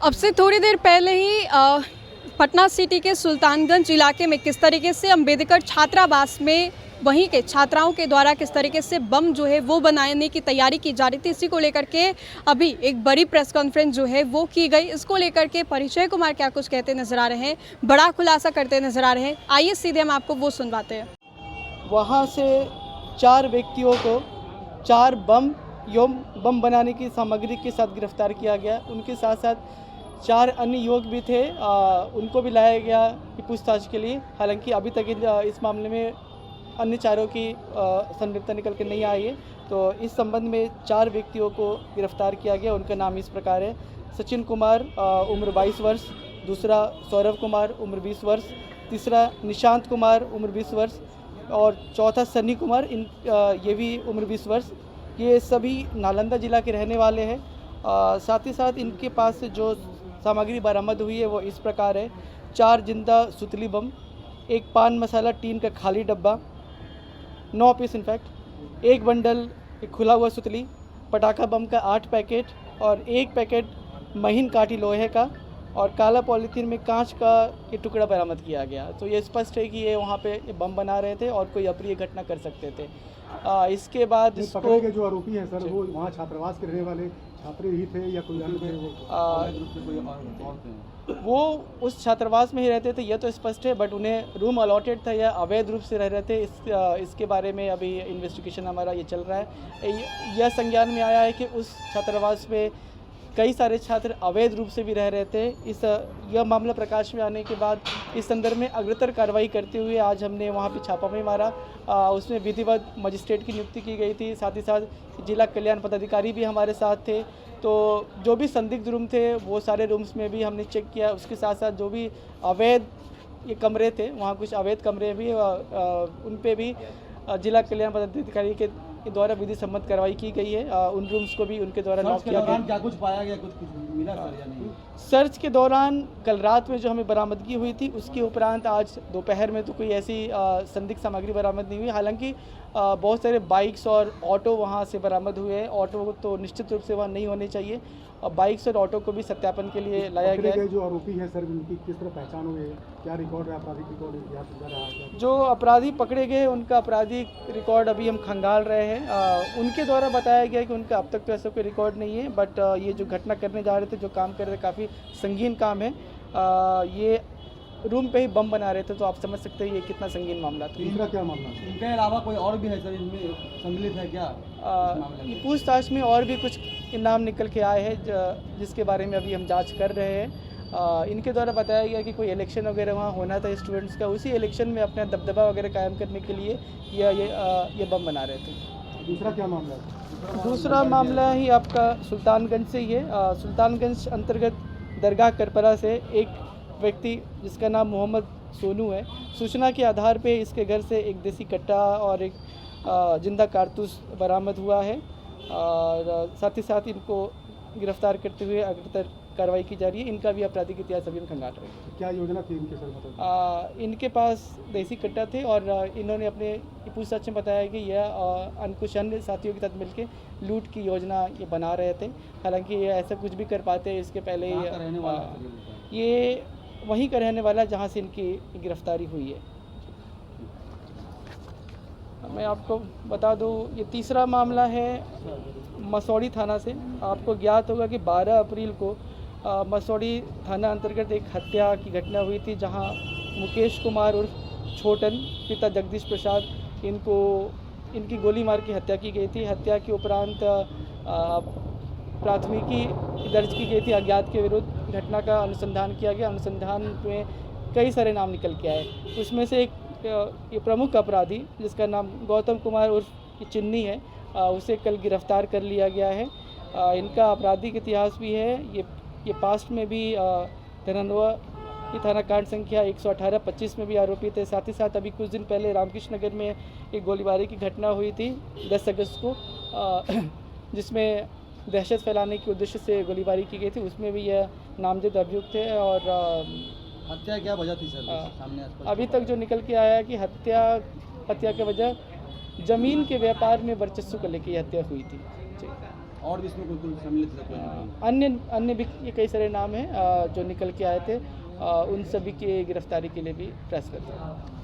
अब से थोड़ी देर पहले ही पटना सिटी के सुल्तानगंज इलाके में किस तरीके से अम्बेडकर छात्रावास में वहीं के छात्राओं के द्वारा किस तरीके से बम जो है वो बनाने की तैयारी की जा रही थी, इसी को लेकर के अभी एक बड़ी प्रेस कॉन्फ्रेंस जो है वो की गई। इसको लेकर के परिचय कुमार क्या कुछ कहते नजर आ रहे हैं, बड़ा खुलासा करते नजर आ रहे हैं। आइए सीधे हम आपको वो सुनवाते हैं। वहाँ से 4 व्यक्तियों को 4 बम बनाने की सामग्री के साथ गिरफ्तार किया गया। उनके साथ साथ 4 अन्य युवक भी थे, उनको भी लाया गया पूछताछ के लिए। हालांकि अभी तक इस मामले में अन्य चारों की संलिप्तता निकल के नहीं आई है। तो इस संबंध में 4 व्यक्तियों को गिरफ्तार किया गया। उनका नाम इस प्रकार है: सचिन कुमार उम्र 22 वर्ष, दूसरा सौरभ कुमार उम्र 20 वर्ष, तीसरा निशांत कुमार उम्र 20 वर्ष और चौथा सन्नी कुमार ये भी उम्र 20 वर्ष। ये सभी नालंदा जिला के रहने वाले हैं। साथ ही साथ इनके पास से जो सामग्री बरामद हुई है वो इस प्रकार है: 4 जिंदा सुतली बम, 1 पान मसाला टीन का खाली डब्बा, 9 पीस इनफैक्ट, 1 बंडल खुला हुआ सुतली, पटाखा बम का 8 पैकेट और 1 पैकेट महीन काठी लोहे का और काला पॉलीथीन में कांच का ये टुकड़ा बरामद किया गया। तो ये स्पष्ट है कि ये वहाँ पे बम बना रहे थे और कोई अप्रिय घटना कर सकते थे। इसके बाद पकड़े गए जो आरोपी हैं सर, वो वहाँ छात्रावास के रहने वाले छात्र ही थे या कोई अन्य थे? वो उस छात्रावास में ही रहते थे, यह तो स्पष्ट है, बट उन्हें रूम अलॉटेड था या अवैध रूप से रह रहे थे, इसके बारे में अभी इन्वेस्टिगेशन हमारा ये चल रहा है। यह संज्ञान में आया है कि उस छात्रावास में कई सारे छात्र अवैध रूप से भी रह रहे थे। यह मामला प्रकाश में आने के बाद इस संदर्भ में अग्रतर कार्रवाई करते हुए आज हमने वहाँ पे छापा भी मारा। उसमें विधिवत मजिस्ट्रेट की नियुक्ति की गई थी। साथ ही साथ जिला कल्याण पदाधिकारी भी हमारे साथ थे। तो जो भी संदिग्ध रूम थे वो सारे रूम्स में भी हमने चेक किया। उसके साथ साथ जो भी अवैध ये कमरे थे, वहाँ कुछ अवैध कमरे भी उन पे भी जिला कल्याण पदाधिकारी के द्वारा विधि सम्मत कार्रवाई की गई है। उन रूम्स को भी उनके द्वारा लॉक किया गया। क्या कुछ पाया गया, कुछ मिला सर या नहीं? सर्च के दौरान कल रात में जो हमें बरामदगी हुई थी उसके उपरांत आज दोपहर में तो कोई ऐसी संदिग्ध सामग्री बरामद नहीं हुई। हालांकि बहुत सारे बाइक्स और ऑटो वहाँ से बरामद हुए हैं। ऑटो तो निश्चित रूप से वहाँ नहीं होने चाहिए और बाइक्स और ऑटो को भी सत्यापन के लिए लाया गया है। जो आरोपी है सर, उनकी किस तरह पहचान हुई है? क्या रिकॉर्ड है, आपराधिक रिकॉर्ड? जो अपराधी पकड़े गए उनका आपराधिक रिकॉर्ड अभी हम खंगाल रहे हैं। उनके द्वारा बताया गया कि उनका अब तक तो ऐसा कोई रिकॉर्ड नहीं है, बट ये जो घटना करने जा रहे थे, जो काम कर रहे थे, काफ़ी संगीन काम है। ये रूम पे ही बम बना रहे थे, तो आप समझ सकते हैं ये कितना संगीन मामला था। दूसरा क्या मामला? इनके अलावा कोई और भी है सर इनमें सम्मिलित है क्या? पूछताछ में और भी कुछ नाम निकल के आए हैं जिसके बारे में अभी हम जांच कर रहे हैं। इनके द्वारा बताया गया कि कोई इलेक्शन वगैरह वहाँ होना था स्टूडेंट्स का, उसी इलेक्शन में अपना दबदबा वगैरह कायम करने के लिए ये बम बना रहे थे। दूसरा क्या मामला है? दूसरा मामला ही आपका सुल्तानगंज से ही है। सुल्तानगंज अंतर्गत दरगाह करपरा से एक व्यक्ति जिसका नाम मोहम्मद सोनू है, सूचना के आधार पे इसके घर से एक देसी कट्टा और एक जिंदा कारतूस बरामद हुआ है और साथ ही साथ इनको गिरफ्तार करते हुए अग्रतर कार्रवाई की जा रही है। इनका भी आपराधिक इतिहास अभी हम खंगाल रहे हैं। क्या योजना थी इनके सर? इनके पास देसी कट्टा थे और इन्होंने अपने पूछताछ में बताया कि यह कुछ अन्य साथियों के साथ मिलकर लूट की योजना ये बना रहे थे। हालांकि ये ऐसा कुछ भी कर पाते इसके पहले ये वहीं का रहने वाला जहाँ से इनकी गिरफ्तारी हुई है। मैं आपको बता दूं, ये तीसरा मामला है मसौड़ी थाना से। आपको ज्ञात होगा कि 12 अप्रैल को मसौड़ी थाना अंतर्गत एक हत्या की घटना हुई थी, जहां मुकेश कुमार उर्फ छोटन पिता जगदीश प्रसाद इनकी गोली मार के हत्या की गई थी। हत्या के उपरांत प्राथमिकी दर्ज की गई थी अज्ञात के विरुद्ध। घटना का अनुसंधान किया गया। अनुसंधान में कई सारे नाम निकल के आए। उसमें से एक ये प्रमुख अपराधी जिसका नाम गौतम कुमार उर्फ चिन्नी है, उसे कल गिरफ्तार कर लिया गया है। इनका आपराधिक इतिहास भी है। ये पास्ट में भी धनंदवा की थाना कांड संख्या 118-25 में भी आरोपी थे। साथ ही साथ अभी कुछ दिन पहले रामकृष्ण नगर में एक गोलीबारी की घटना हुई थी 10 अगस्त को, जिसमें दहशत फैलाने के उद्देश्य से गोलीबारी की गई थी। उसमें भी यह नामजद अभियुक्त है। और हत्या क्या वजह थी सर? सामने अभी तक जो निकल के आया है कि हत्या की वजह ज़मीन के व्यापार में वर्चस्व को लेकर हत्या हुई थी। और भी इसमें कोई सम्मिलित थे कोई? अन्य भी ये कई सारे नाम हैं जो निकल के आए थे, उन सभी की गिरफ्तारी के लिए भी प्रयास करते हैं।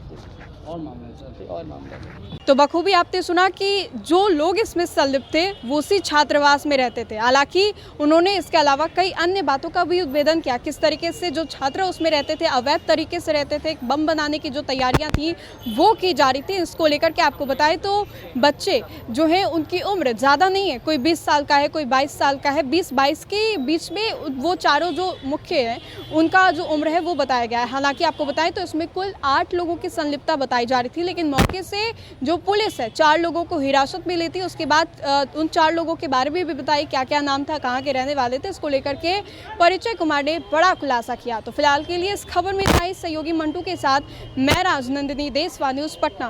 और मामला है सर? और मामला है। तो बखूबी आपने सुना कि जो लोग इसमें संलिप्त थे वो उसी छात्रावास में रहते थे। हालांकि उन्होंने इसके अलावा कई अन्य बातों का भी उद्भेदन किया, किस तरीके से जो छात्र उसमें रहते थे अवैध तरीके से रहते थे, बम बनाने की जो तैयारियां थी वो की जा रही थी। इसको लेकर के आपको बताएं तो बच्चे जो हैं उनकी उम्र ज़्यादा नहीं है, कोई 20 साल का है, कोई 22 साल का है। 20-22 के बीच में वो चारों जो मुख्य हैं उनका जो उम्र है वो बताया गया है। हालांकि आपको बताएं तो इसमें कुल 8 लोगों की संलिप्तता बताई जा रही थी, लेकिन मौके से जो पुलिस है 4 लोगों को हिरासत में ली थी। उसके बाद उन 4 लोगों के बारे में भी बताई क्या क्या नाम था, कहाँ के रहने वाले थे। इसको लेकर के परिचय कुमार ने बड़ा खुलासा किया। तो फिलहाल के लिए इस खबर में था सहयोगी मंटू के साथ मैं राजनंदिनी, देशवा न्यूज़ पटना।